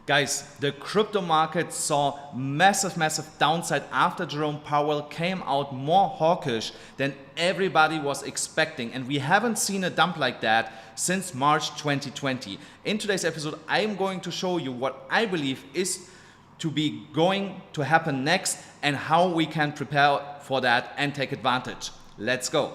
Guys, the crypto market saw massive downside after Jerome Powell came out more hawkish than everybody was expecting, and we haven't seen a dump like that since March 2020. In today's episode, I'm going to show you what I believe is going to happen next and how we can prepare for that and take advantage. Let's go.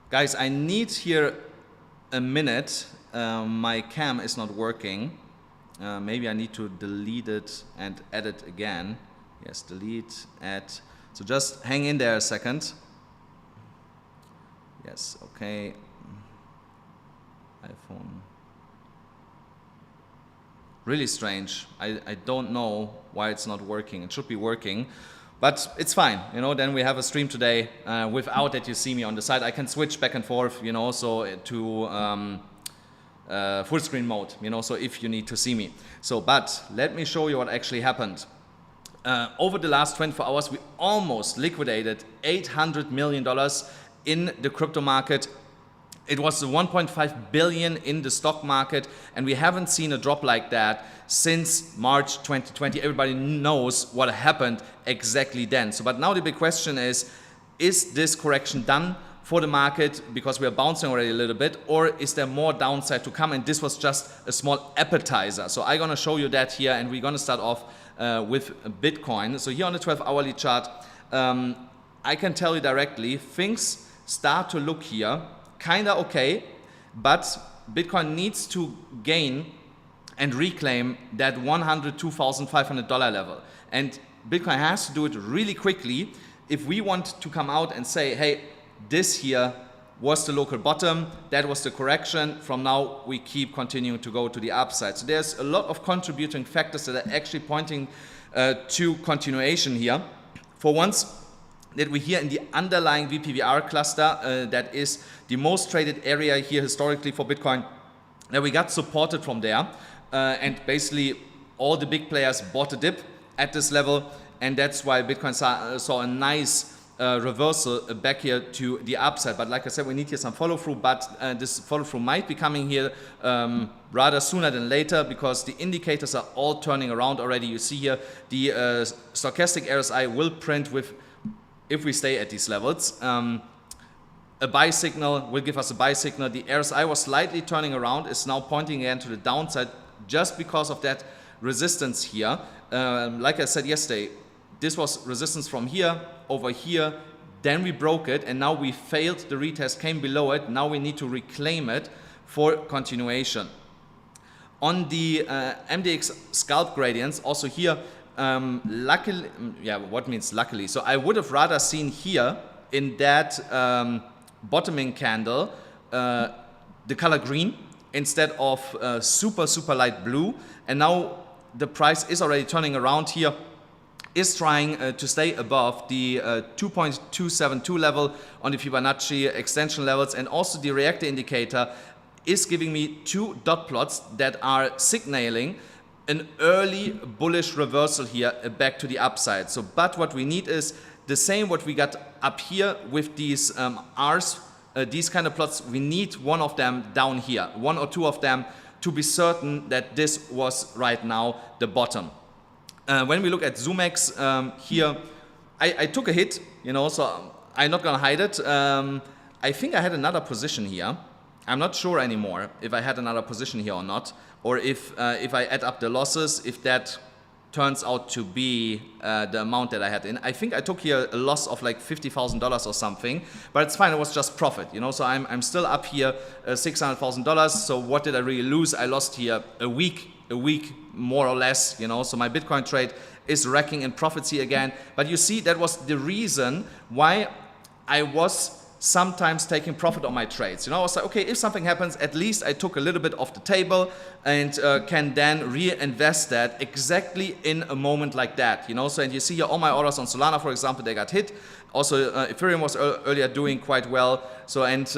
Guys, I need here a minute. My cam is not working. Maybe I need to delete it and add it again. Yes, delete, add. So just hang in there a second. Yes, okay. iPhone. Really strange. I don't know why it's not working. It should be working. But it's fine, you know, then we have a stream today without that you see me on the side. I can switch back and forth, you know, so to full screen mode, you know, so if you need to see me. So, but let me show you what actually happened. Over the last 24 hours, we almost liquidated $800 million in the crypto market. It was 1.5 billion in the stock market, and we haven't seen a drop like that since March 2020. Everybody knows what happened exactly then. So, but now the big question is this correction done for the market because we are bouncing already a little bit, or is there more downside to come? And this was just a small appetizer. So I'm gonna show you that here, and we're gonna start off with Bitcoin. So here on the 12-hourly chart, I can tell you directly, things start to look here kind of okay, but Bitcoin needs to gain and reclaim that $102,500 level. And Bitcoin has to do it really quickly if we want to come out and say, hey, this here was the local bottom, that was the correction, from now we keep continuing to go to the upside. So there's a lot of contributing factors that are actually pointing to continuation here. For once, that we here in the underlying VPVR cluster, that is the most traded area here historically for Bitcoin, that we got supported from there, and basically all the big players bought a dip at this level, and that's why Bitcoin saw a nice reversal back here to the upside. But like I said, we need here some follow through, but this follow through might be coming here rather sooner than later, because the indicators are all turning around already. You see here the stochastic RSI will print with, if we stay at these levels, a buy signal will give us a buy signal. The RSI was slightly turning around, is now pointing again to the downside just because of that resistance here. Like I said yesterday, this was resistance from here, over here, then we broke it, and now we failed the retest, came below it. Now we need to reclaim it for continuation. On the MDX scalp gradients, also here, luckily, yeah, what means luckily? So I would have rather seen here in that bottoming candle the color green instead of super light blue, and now the price is already turning around here, is trying to stay above the 2.272 level on the Fibonacci extension levels, and also the reactor indicator is giving me two dot plots that are signaling an early bullish reversal here back to the upside. So, but what we need is the same what we got up here with these R's, these kind of plots. We need one of them down here, one or two of them, to be certain that this was right now the bottom. When we look at ZoomX here, I took a hit, you know, so I'm not gonna hide it. I think I had another position here. I'm not sure anymore if I had another position here or not, or if I add up the losses, if that turns out to be the amount that I had in. I think I took here a loss of like $50,000 or something, but it's fine, it was just profit, you know, so I'm still up here $600,000. So what did I really lose? I lost here a week more or less, you know, so my Bitcoin trade is racking in profits here again. But you see, that was the reason why I was sometimes taking profit on my trades. You know, I was like, okay, if something happens, at least I took a little bit off the table and can then reinvest that exactly in a moment like that, you know. So, and you see here all my orders on Solana, for example, they got hit. Also, Ethereum was earlier doing quite well. So, and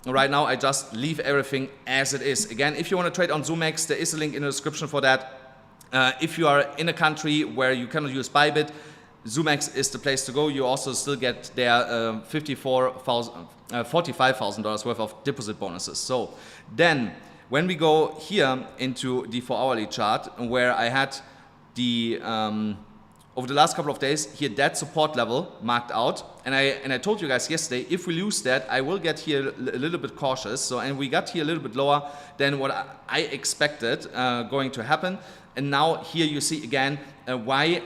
right now I just leave everything as it is. Again, if you want to trade on ZoomX, there is a link in the description for that. If you are in a country where you cannot use Bybit, ZoomX is the place to go. You also still get there $45,000 worth of deposit bonuses. So then when we go here into the 4-hourly chart, where I had the over the last couple of days here that support level marked out, and I told you guys yesterday, if we lose that, I will get here a little bit cautious. So, and we got here a little bit lower than what I expected going to happen. And now here you see again why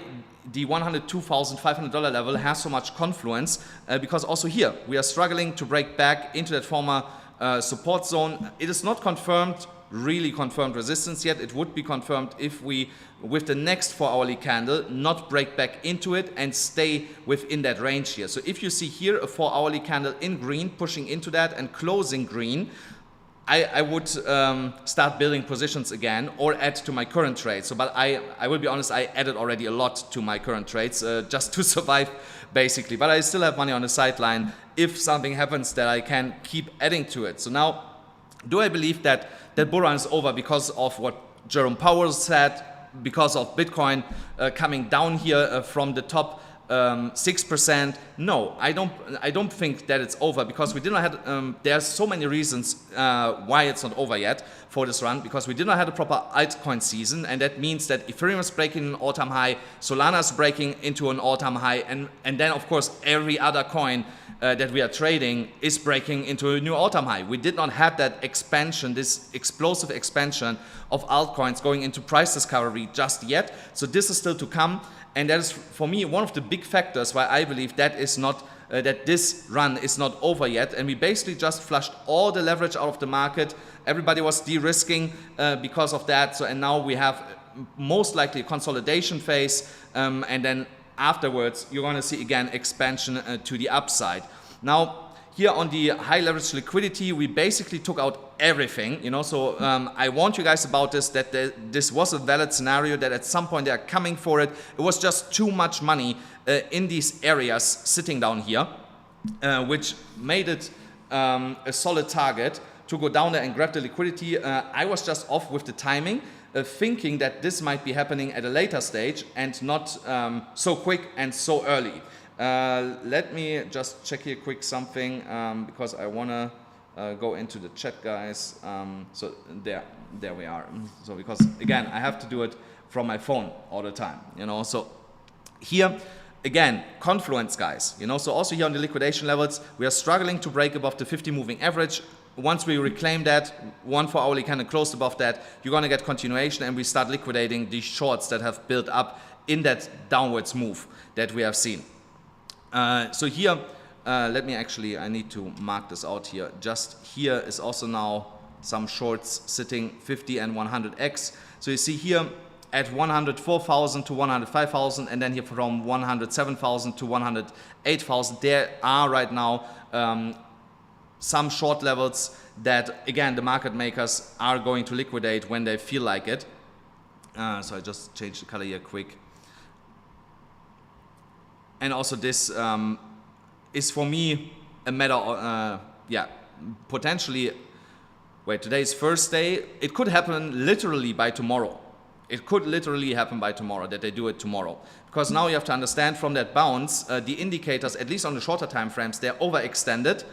the $102,500 level has so much confluence, because also here we are struggling to break back into that former support zone. It is not confirmed, really confirmed resistance yet. It would be confirmed if we, with the next 4-hourly candle, not break back into it and stay within that range here. So if you see here a 4-hourly candle in green pushing into that and closing green, I would start building positions again or add to my current trades. So, but I will be honest, I added already a lot to my current trades just to survive basically. But I still have money on the sideline if something happens that I can keep adding to it. So now, do I believe that that bull run is over because of what Jerome Powell said, because of Bitcoin coming down here from the top 6%? No, I don't think that it's over, because we did not have there are so many reasons why it's not over yet for this run, because we did not have a proper altcoin season, and that means that Ethereum is breaking an all-time high, Solana is breaking into an all-time high, and then of course every other coin that we are trading is breaking into a new all-time high. We did not have that expansion, this explosive expansion of altcoins going into price discovery just yet. So this is still to come. And that is, for me, one of the big factors why I believe that is not that this run is not over yet. And we basically just flushed all the leverage out of the market. Everybody was de-risking because of that. So, and now we have most likely a consolidation phase, and then afterwards you're going to see again expansion to the upside. Now, here on the high leverage liquidity, we basically took out everything, you know. So I warned you guys about this, that this was a valid scenario, that at some point they are coming for it. It was just too much money in these areas sitting down here, which made it a solid target to go down there and grab the liquidity. I was just off with the timing, thinking that this might be happening at a later stage and not so quick and so early. Let me just check here quick something, because I want to go into the chat, guys. So there we are. So because again, I have to do it from my phone all the time, you know. So here again, confluence, guys, you know. So also here on the liquidation levels, we are struggling to break above the 50 moving average. Once we reclaim that, 1 4-hourly candle closed above that, you're going to get continuation, and we start liquidating these shorts that have built up in that downwards move that we have seen. So here, let me actually, I need to mark this out here. Just here is also now some shorts sitting 50 and 100x. So you see here at 104,000 to 105,000, and then here from 107,000 to 108,000, there are right now some short levels that, again, the market makers are going to liquidate when they feel like it. So I just changed the color here quick. And also this is for me a matter of, yeah, potentially, wait, today is Thursday. It could happen literally by tomorrow. It could literally happen by tomorrow, that they do it tomorrow. Because now you have to understand from that bounce, the indicators, at least on the shorter time frames, they're overextended.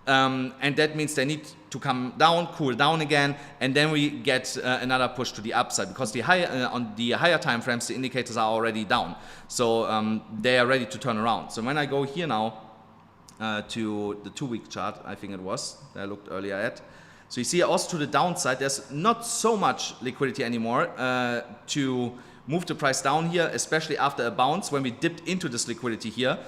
And that means they need to come down, cool down again, and then we get another push to the upside, because the on the higher time frames, the indicators are already down. So they are ready to turn around. So when I go here now to the 2-week chart, I think it was, that I looked earlier at. So you see also to the downside, there's not so much liquidity anymore to move the price down here, especially after a bounce when we dipped into this liquidity here.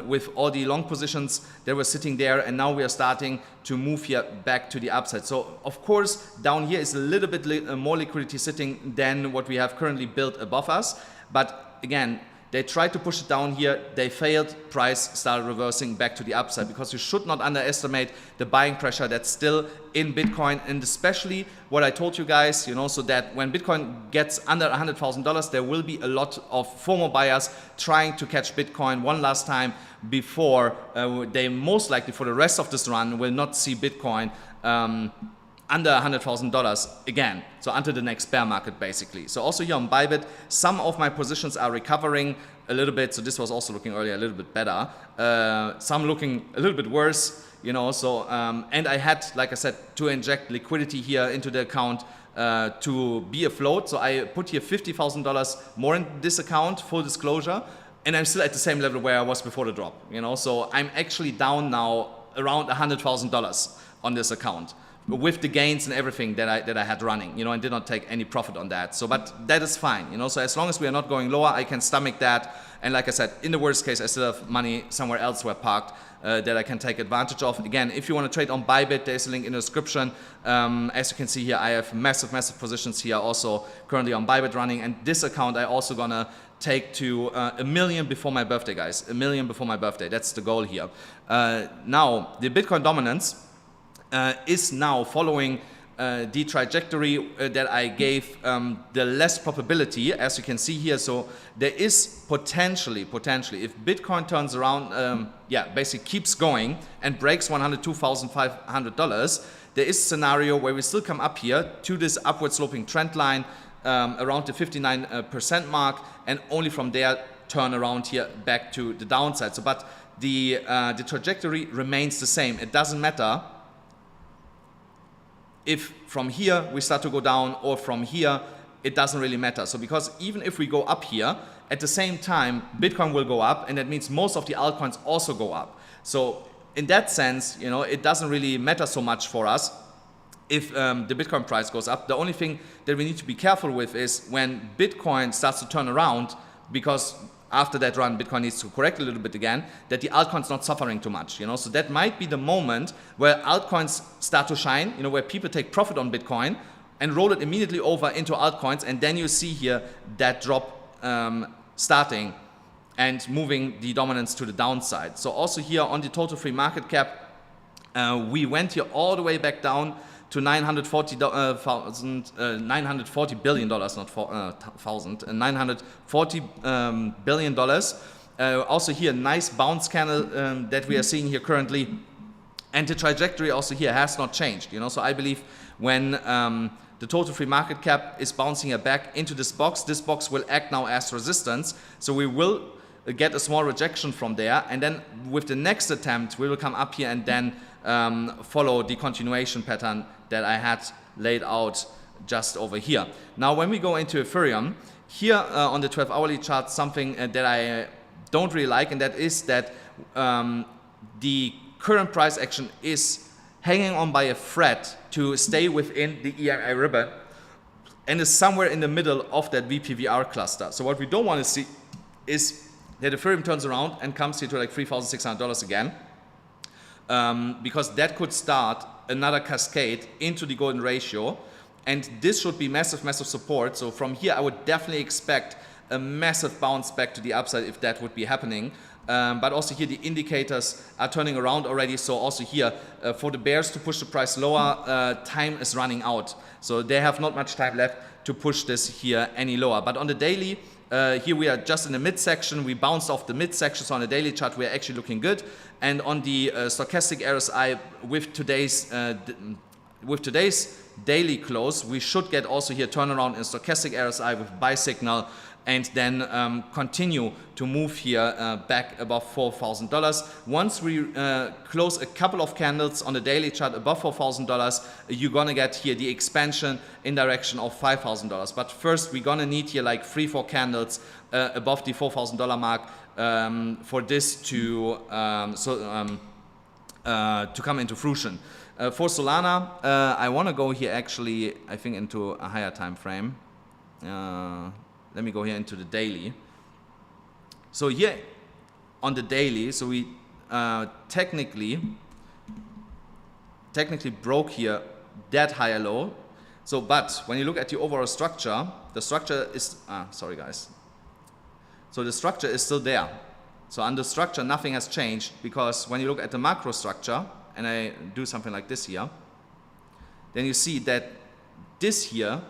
With all the long positions that were sitting there, and now we are starting to move here back to the upside. So of course down here is a little bit more liquidity sitting than what we have currently built above us, but again, they tried to push it down here, they failed, price started reversing back to the upside, because you should not underestimate the buying pressure that's still in Bitcoin, and especially what I told you guys, you know, so that when Bitcoin gets under $100,000, there will be a lot of FOMO buyers trying to catch Bitcoin one last time before they most likely for the rest of this run will not see Bitcoin under $100,000 again, so until the next bear market basically. So also here on Bybit, some of my positions are recovering a little bit, so this was also looking earlier a little bit better, some looking a little bit worse, you know, so, and I had, like I said, to inject liquidity here into the account to be afloat, so I put here $50,000 more in this account, full disclosure, and I'm still at the same level where I was before the drop, you know, so I'm actually down now around $100,000 on this account, with the gains and everything that I had running, you know, and did not take any profit on that. So, but that is fine, you know, so as long as we are not going lower, I can stomach that. And like I said, in the worst case, I still have money somewhere elsewhere parked that I can take advantage of. Again, if you want to trade on Bybit, there's a link in the description. As you can see here, I have massive positions here also currently on Bybit running. And this account I also gonna take to 1 million before my birthday, guys. 1 million before my birthday, that's the goal here. Now, the Bitcoin dominance is now following the trajectory that I gave the less probability, as you can see here. So there is potentially, if Bitcoin turns around, yeah, basically keeps going and breaks $102,500, there is a scenario where we still come up here to this upward sloping trend line around the 59% mark, and only from there turn around here back to the downside. So, but the trajectory remains the same. It doesn't matter if from here we start to go down or from here, it doesn't really matter. So because even if we go up here, at the same time, Bitcoin will go up, and that means most of the altcoins also go up. So in that sense, you know, it doesn't really matter so much for us if the Bitcoin price goes up. The only thing that we need to be careful with is when Bitcoin starts to turn around, because after that run, Bitcoin needs to correct a little bit again, that the altcoins not suffering too much, you know. So that might be the moment where altcoins start to shine, you know, where people take profit on Bitcoin and roll it immediately over into altcoins, and then you see here that drop starting and moving the dominance to the downside. So also here on the total free market cap, we went here all the way back down to $940 billion, not thousand, $940 billion. Also here, nice bounce candle that we are seeing here currently, and the trajectory also here has not changed. You know, so I believe when the total free market cap is bouncing back into this box will act now as resistance. So we will get a small rejection from there, and then with the next attempt, we will come up here and then follow the continuation pattern that I had laid out just over here. Now, when we go into Ethereum, here on the 12-hourly chart, something that I don't really like, and that is that the current price action is hanging on by a thread to stay within the EMA ribbon, and is somewhere in the middle of that VPVR cluster. So what we don't want to see is that Ethereum turns around and comes here to like $3,600 again, because that could start another cascade into the golden ratio, and this should be massive support. So from here I would definitely expect a massive bounce back to the upside if that would be happening. But also here the indicators are turning around already, so also here for the bears to push the price lower, time is running out, so they have not much time left to push this here any lower. But on the daily, here we are just in the midsection. We bounced off the midsection, so on the daily chart we are actually looking good. And on the stochastic RSI with today's daily close, we should get also here turnaround in stochastic RSI with buy signal, and then continue to move here back above $4,000. Once we close a couple of candles on the daily chart above $4,000, you're gonna get here the expansion in direction of $5,000. But first, we're gonna need here like 3-4 candles above the $4,000 mark for this to come into fruition. For Solana, I wanna go here actually, I think, into a higher time frame. Let me go here into the daily. So here on the daily, so we technically broke here that higher low. So, but when you look at the overall structure, the structure is, sorry guys. So the structure is still there. So under structure, nothing has changed, because when you look at the macro structure, and I do something like this here, then you see that this here,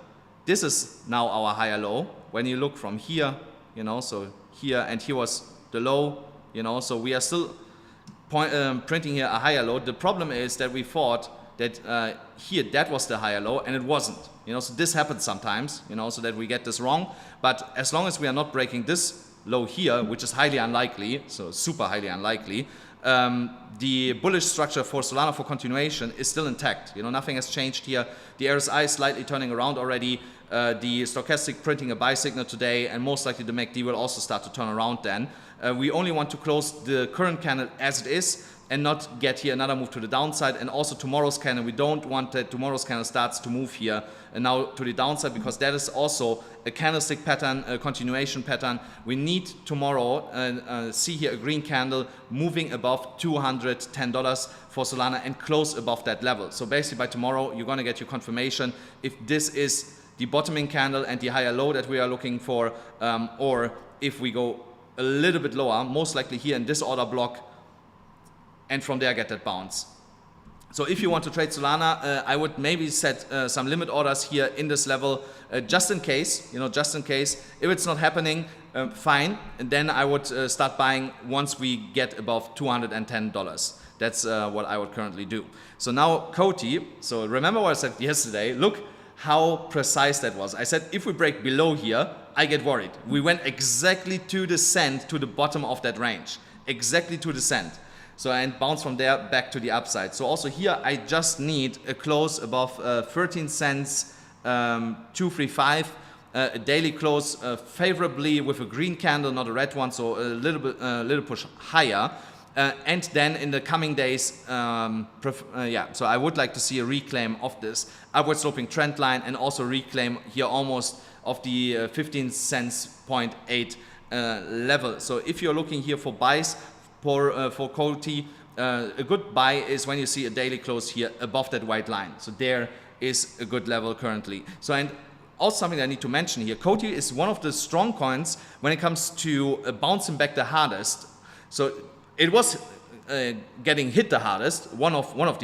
this is now our higher low. When you look from here, you know, so here and here was the low, you know, so we are still printing here a higher low. The problem is that we thought that here that was the higher low and it wasn't. You know, so this happens sometimes, you know, so that we get this wrong. But as long as we are not breaking this low here, which is highly unlikely, so super highly unlikely, the bullish structure for Solana for continuation is still intact. You know, nothing has changed here. The RSI is slightly turning around already. The stochastic printing a buy signal today, and most likely the MACD will also start to turn around then. We only want to close the current candle as it is and not get here another move to the downside. And also tomorrow's candle, we don't want that tomorrow's candle starts to move here and now to the downside, because that is also a candlestick pattern, a continuation pattern. We need tomorrow see here a green candle moving above $210 for Solana and close above that level. So basically by tomorrow you're going to get your confirmation if this is the bottoming candle and the higher low that we are looking for, or if we go a little bit lower, most likely here in this order block, and from there get that bounce. So if you want to trade Solana, I would maybe set some limit orders here in this level, just in case, you know, just in case. If it's not happening, fine. And then I would start buying once we get above $210. That's what I would currently do. So now COTI, so remember what I said yesterday, look how precise that was. I said if we break below here, I get worried. We went exactly to the cent, to the bottom of that range, exactly to the cent. So and bounce from there back to the upside. So also here I just need a close above 13 cents 235, a daily close favorably with a green candle, not a red one, so a little push higher. And then in the coming days, so I would like to see a reclaim of this upward sloping trend line and also reclaim here almost of the 15 cents 0.8 level. So if you're looking here for buys for COTI, a good buy is when you see a daily close here above that white line. So there is a good level currently. So and also something I need to mention here, COTI is one of the strong coins when it comes to bouncing back the hardest. So it was getting hit the hardest. It was one of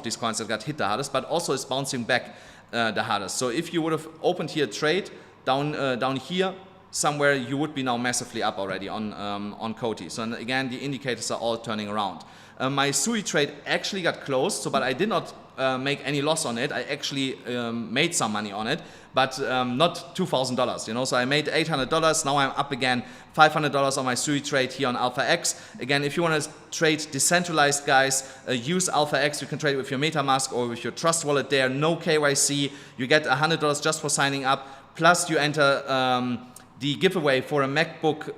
these coins that got hit the hardest, but also is bouncing back the hardest. So if you would have opened here a trade down here somewhere, you would be now massively up already on COTI. So and again, the indicators are all turning around. My SUI trade actually got closed, so but I did not make any loss on it. I actually made some money on it, but not $2,000, you know. So I made $800. Now I'm up again $500 on my SUI trade here on AlphaX. Again, if you want to trade decentralized, guys, use AlphaX. You can trade with your MetaMask or with your Trust wallet there. No KYC. You get $100 just for signing up. Plus you enter the giveaway for a MacBook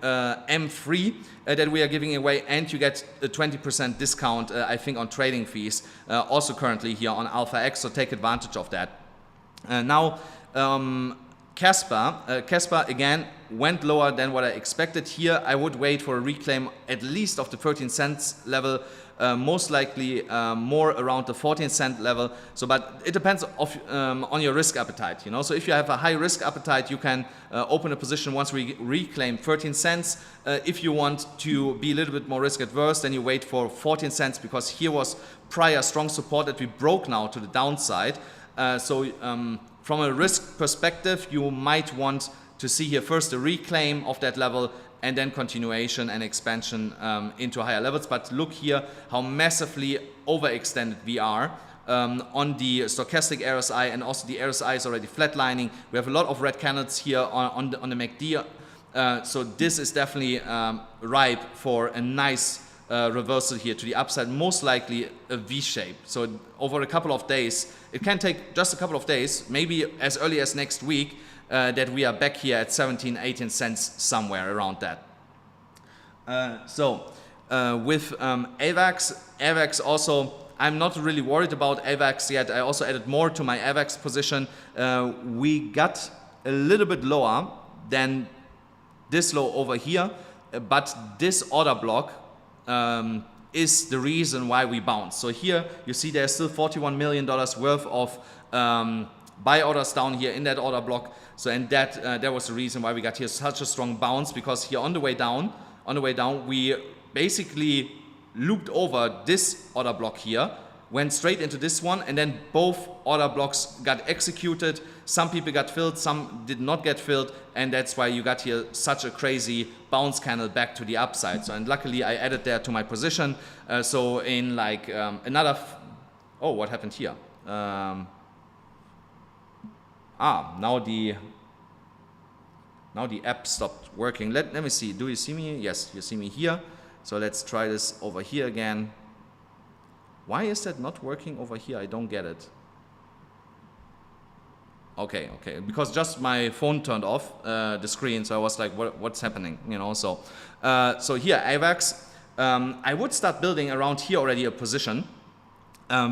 M3 that we are giving away, and you get a 20% discount, I think, on trading fees, also currently here on AlphaX, so take advantage of that. Now, Casper again went lower than what I expected here. I would wait for a reclaim at least of the 13 cents level, most likely more around the 14 cent level. So, but it depends on your risk appetite, you know. So if you have a high risk appetite, you can open a position once we reclaim 13 cents. If you want to be a little bit more risk adverse, then you wait for 14 cents, because here was prior strong support that we broke now to the downside. From a risk perspective, you might want to see here first a reclaim of that level and then continuation and expansion into higher levels. But look here how massively overextended we are on the stochastic RSI, and also the RSI is already flatlining. We have a lot of red candles here on the MACD. So this is definitely ripe for a nice reversal here to the upside, most likely a V-shape. So over a couple of days, it can take just a couple of days, maybe as early as next week, that we are back here at 17, 18 cents, somewhere around that. With AVAX also, I'm not really worried about AVAX yet. I also added more to my AVAX position. We got a little bit lower than this low over here, but this order block is the reason why we bounce. So here you see there's still $41 million worth of buy orders down here in that order block. So and that was the reason why we got here such a strong bounce, because here on the way down we basically looped over this order block here, went straight into this one, and then both order blocks got executed. Some people got filled, some did not get filled, and that's why you got here such a crazy bounce candle back to the upside. So and luckily I added there to my position. So in like another oh, what happened here? Now the app stopped working. Let me see. Do you see me? Yes, you see me here. So let's try this over here again. Why is that not working over here? I don't get it. Okay, because just my phone turned off the screen, so I was like, what's happening? You know, so here AVAX, I would start building around here already a position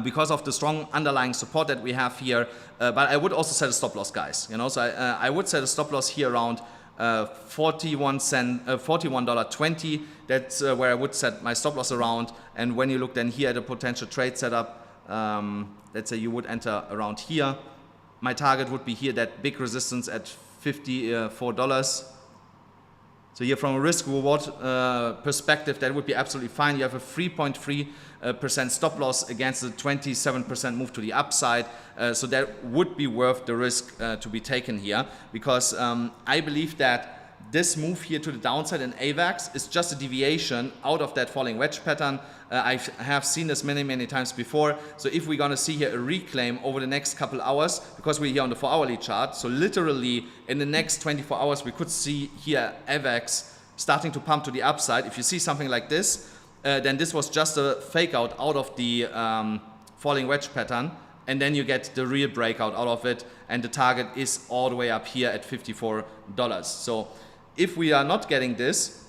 because of the strong underlying support that we have here. But I would also set a stop loss, guys. You know, so I would set a stop loss here around $41.20. That's where I would set my stop loss around. And when you look then here at a potential trade setup, let's say you would enter around here. My target would be here, that big resistance at $54. So here from a risk reward perspective, that would be absolutely fine. You have a 3.3% stop loss against the 27% move to the upside. So that would be worth the risk to be taken here, because I believe that this move here to the downside in AVAX is just a deviation out of that falling wedge pattern. I have seen this many times before. So if we're gonna see here a reclaim over the next couple hours, because we're here on the 4-hourly chart, so literally in the next 24 hours we could see here AVAX starting to pump to the upside. If you see something like this, then this was just a fake out of the falling wedge pattern, and then you get the real breakout out of it, and the target is all the way up here at $54. So if we are not getting this,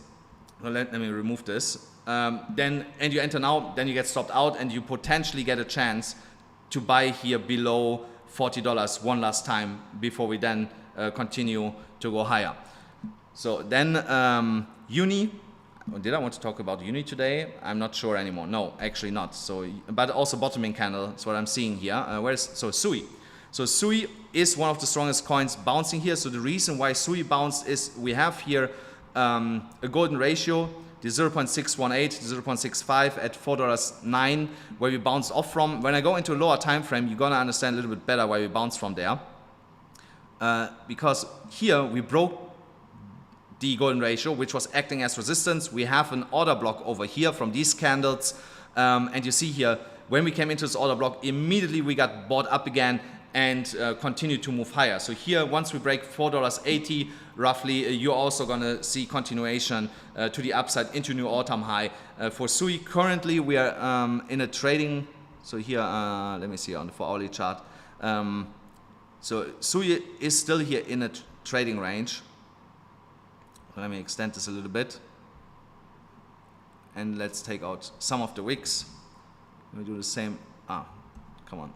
well, let me remove this, and you enter now, then you get stopped out and you potentially get a chance to buy here below $40 one last time before we then continue to go higher. So then Uni, did I want to talk about Uni today? I'm not sure anymore. No, actually not. So, but also bottoming candle is what I'm seeing here. So SUI. So SUI is one of the strongest coins bouncing here. So the reason why SUI bounced is we have here a golden ratio, the 0.618, the 0.65 at $4.09, where we bounced off from. When I go into a lower time frame, you're gonna understand a little bit better why we bounced from there. Because here we broke the golden ratio, which was acting as resistance. We have an order block over here from these candles, and you see here when we came into this order block, immediately we got bought up again and continue to move higher. So here, once we break $4.80 roughly, you're also gonna see continuation to the upside into new all-time high. For SUI, currently we are in a trading, so here, let me see on the 4-hourly chart. So SUI is still here in a trading range. Let me extend this a little bit. And let's take out some of the wicks. Let me do the same, come on.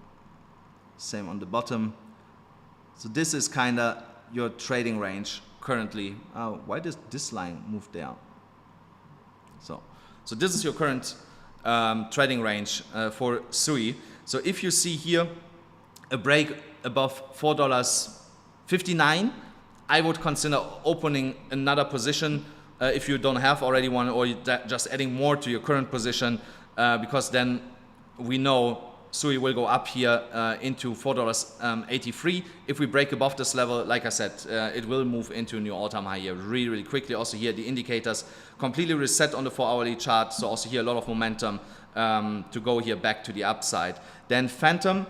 Same on the bottom. So this is kind of your trading range currently. Why does this line move there? So this is your current trading range for SUI. So if you see here a break above $4.59, I would consider opening another position if you don't have already one, or just adding more to your current position, because then we know SUI will go up here into $4.83. If we break above this level, like I said, it will move into a new all-time high here really quickly. Also here the indicators completely reset on the 4-hourly chart, so also here a lot of momentum to go here back to the upside. Then Phantom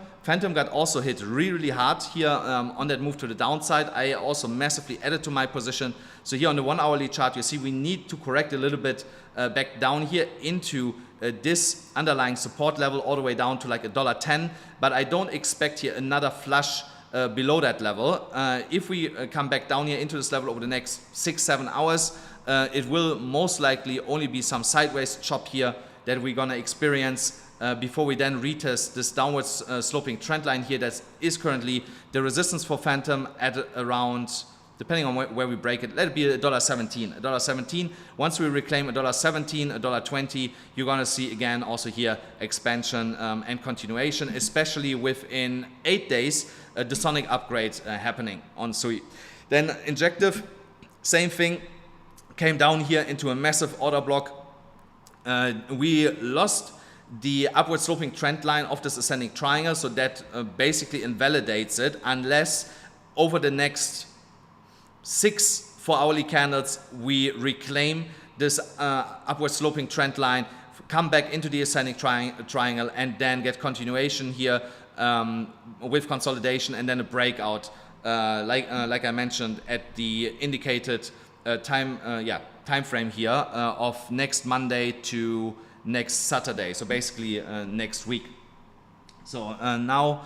got also hit really hard here on that move to the downside. I also massively added to my position. So here on the 1-hourly chart, you see we need to correct a little bit back down here into this underlying support level all the way down to like $1.10, but I don't expect here another flush below that level. If we come back down here into this level over the next 6-7 hours, it will most likely only be some sideways chop here that we're gonna experience before we then retest this downwards sloping trend line here that is currently the resistance for Phantom at around, depending on where we break it, let it be $1.17. $1.17. Once we reclaim $1.17, $1.20, you're gonna see again also here expansion and continuation, especially within 8 days, the sonic upgrade happening on SUI. Then Injective, same thing, came down here into a massive order block. We lost the upward sloping trend line of this ascending triangle, so that basically invalidates it unless over the next 6 4-hourly candles we reclaim this upward sloping trend line come back into the ascending triangle and then get continuation here with consolidation and then a breakout, like I mentioned, at the indicated time frame here of next Monday to next Saturday. So basically next week. So now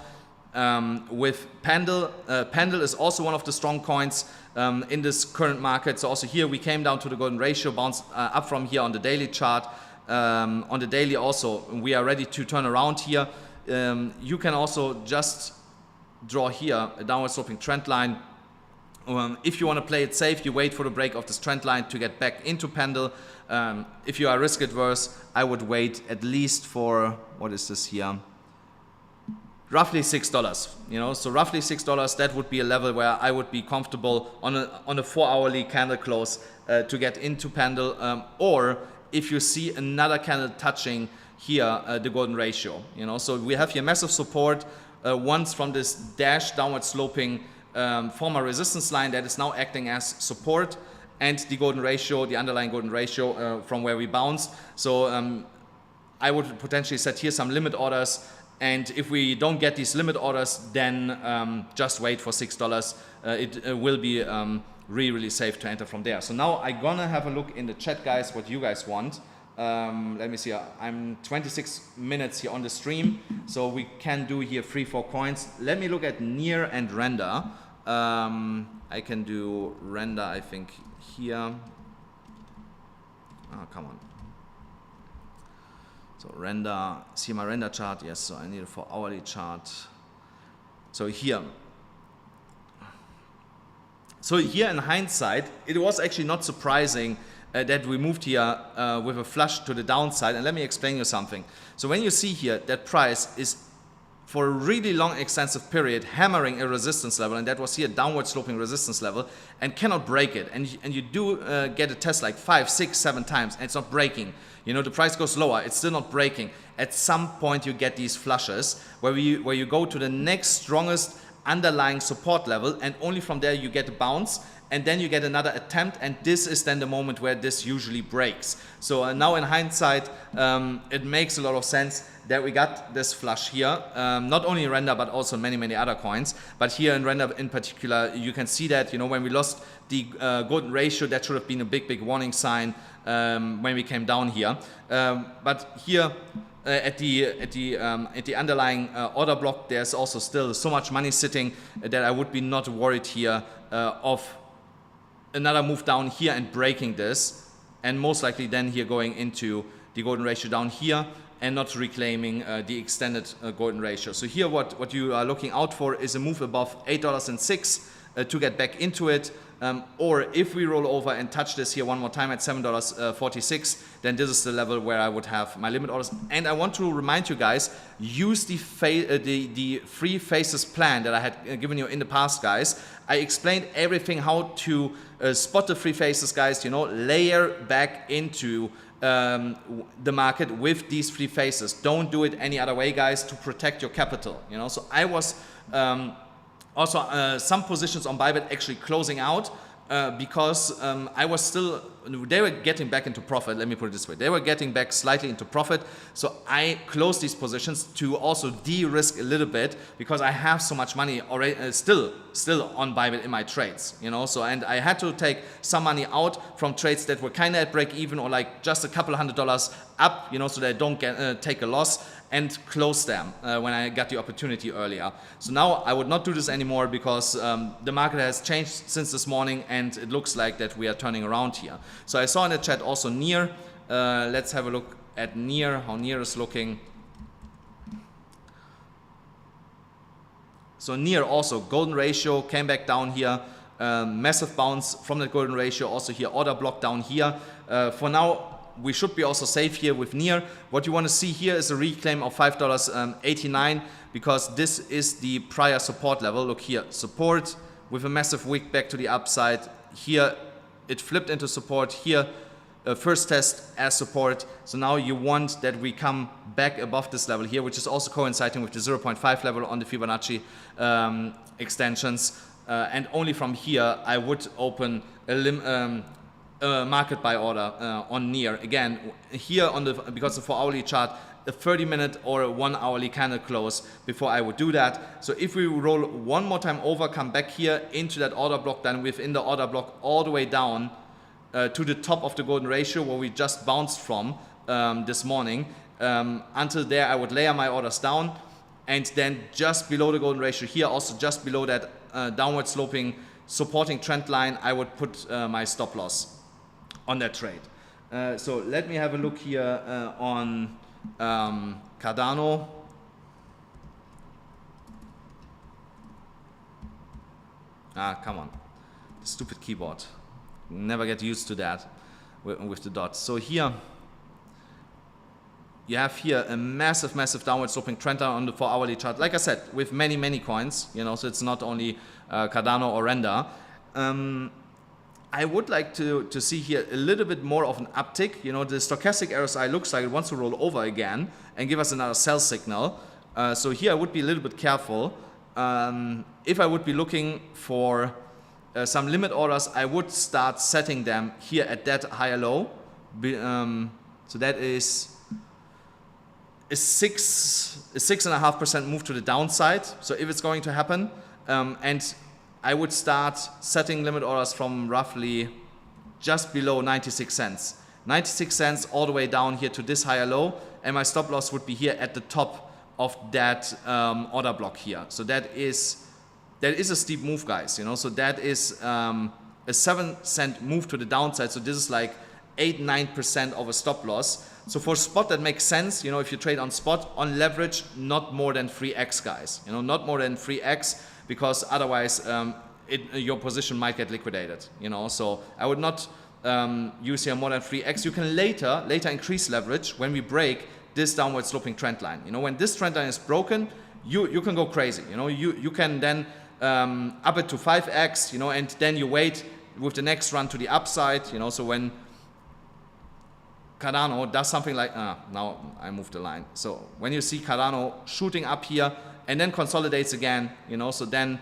with PENDLE, PENDLE is also one of the strong coins in this current market. So also here we came down to the golden ratio, bounced up from here on the daily chart. On the daily also we are ready to turn around here. You can also just draw here a downward sloping trend line. If you want to play it safe, you wait for the break of this trend line to get back into PENDLE. If you are risk adverse, I would wait at least for, what is this here? Roughly $6, you know, so roughly $6, that would be a level where I would be comfortable on a 4-hourly candle close to get into PENDLE, or if you see another candle touching here the golden ratio, you know. So we have here massive support once from this dash downward sloping former resistance line that is now acting as support, and the golden ratio, the underlying golden ratio from where we bounced. So I would potentially set here some limit orders. And if we don't get these limit orders, then just wait for $6. It will be really safe to enter from there. So now I'm gonna have a look in the chat, guys, what you guys want. Let me see, I'm 26 minutes here on the stream, so we can do here 3-4 coins. Let me look at near and render. I can do render, I think, here. Oh, come on. So render, see my render chart, yes, so I need a 4-hourly chart. So here in hindsight, it was actually not surprising that we moved here with a flush to the downside, and let me explain you something. So when you see here that price is for a really long extensive period hammering a resistance level, and that was here downward sloping resistance level, and cannot break it, and you do get a test like 5, 6, 7 times and it's not breaking. You know, the price goes lower, it's still not breaking. At some point you get these flushes where you go to the next strongest underlying support level, and only from there you get a bounce, and then you get another attempt, and this is then the moment where this usually breaks. So now in hindsight, it makes a lot of sense that we got this flush here, not only in render but also many other coins. But here in render in particular, you can see that, you know, when we lost the golden ratio, that should have been a big warning sign when we came down here. But here at the underlying order block, there's also still so much money sitting that I would be not worried here of another move down here and breaking this, and most likely then here going into the golden ratio down here and not reclaiming the extended golden ratio. So here what you are looking out for is a move above $8.06 to get back into it, or if we roll over and touch this here one more time at $7.46, then this is the level where I would have my limit orders. And I want to remind you guys, use the 3 phases plan that I had given you in the past, guys. I explained everything, how to spot the 3 phases, guys, you know, layer back into the market with these 3 phases. Don't do it any other way, guys, to protect your capital, you know. So I was also some positions on Bybit actually closing out because I was still, they were getting back into profit, let me put it this way. They were getting back slightly into profit, so I closed these positions to also de-risk a little bit, because I have so much money already still on Bybit in my trades, you know. So, and I had to take some money out from trades that were kind of at break even, or like just a couple $100 up, you know, so that I don't take a loss, and close them when I got the opportunity earlier. So now I would not do this anymore, because the market has changed since this morning, and it looks like that we are turning around here. So I saw in the chat also near. Let's have a look at near, how near is looking. So near also, golden ratio came back down here. Massive bounce from the golden ratio, also here order block down here. For now, we should be also safe here with near. What you want to see here is a reclaim of $5.89, because this is the prior support level. Look here, support with a massive wick back to the upside. Here it flipped into support. Here first test as support. So now you want that we come back above this level here, which is also coinciding with the 0.5 level on the Fibonacci extensions. And only from here I would open a market buy order on near. Again, here on the, because the 4-hourly chart, a 30-minute or a 1-hourly candle close before I would do that. So if we roll one more time over, come back here into that order block, then within the order block all the way down to the top of the golden ratio where we just bounced from this morning. Until there I would layer my orders down, and then just below the golden ratio here, also just below that downward sloping supporting trend line, I would put my stop loss on that trade. So let me have a look here on Cardano. Come on, the stupid keyboard. Never get used to that with the dots. So here you have here a massive downward sloping trend line on the 4-hourly chart. Like I said, with many coins, you know, so it's not only Cardano or Render. I would like to see here a little bit more of an uptick. You know, the stochastic RSI looks like it wants to roll over again and give us another sell signal. So here I would be a little bit careful. If I would be looking for some limit orders, I would start setting them here at that higher low. So that is a 6.5% move to the downside. So if it's going to happen, and I would start setting limit orders from roughly just below 96 cents. 96 cents all the way down here to this higher low, and my stop loss would be here at the top of that order block here. So that is a steep move, guys. You know, so that is a 7-cent move to the downside. So this is like 8-9% of a stop loss. So for spot that makes sense. You know, if you trade on spot, on leverage, not more than 3x, guys. You know, not more than 3x, because otherwise your position might get liquidated. You know, so I would not use here more than 3x. You can later increase leverage when we break this downward sloping trend line. You know, when this trend line is broken, you can go crazy. You know, you can then up it to 5x. You know, and then you wait with the next run to the upside. You know, so when Cardano does something like, now I moved the line. So when you see Cardano shooting up here and then consolidates again, you know, so then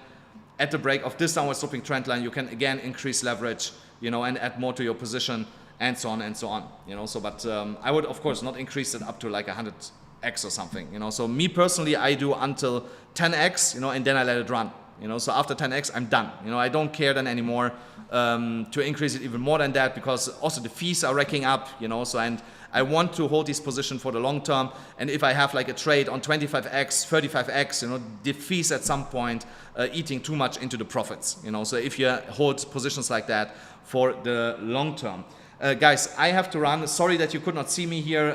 at the break of this downward sloping trend line, you can again increase leverage, you know, and add more to your position, and so on and so on, you know. So, but I would of course not increase it up to like 100x or something, you know. So me personally, I do until 10x, you know, and then I let it run, you know. So after 10x, I'm done, you know. I don't care then anymore to increase it even more than that, because also the fees are racking up, you know. So, and I want to hold this position for the long term, and if I have like a trade on 25x, 35x, you know, the fees at some point eating too much into the profits, you know. So if you hold positions like that for the long term. Guys, I have to run. Sorry that you could not see me here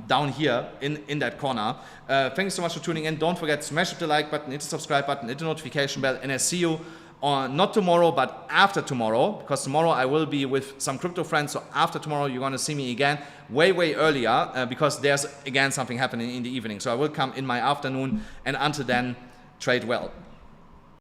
down here in that corner. Thank you so much for tuning in. Don't forget, smash the like button, hit the subscribe button, hit the notification bell, and I see you on, not tomorrow, but after tomorrow, because tomorrow I will be with some crypto friends. So after tomorrow, you're going to see me again way earlier, because there's again something happening in the evening. So I will come in my afternoon, and until then, trade well.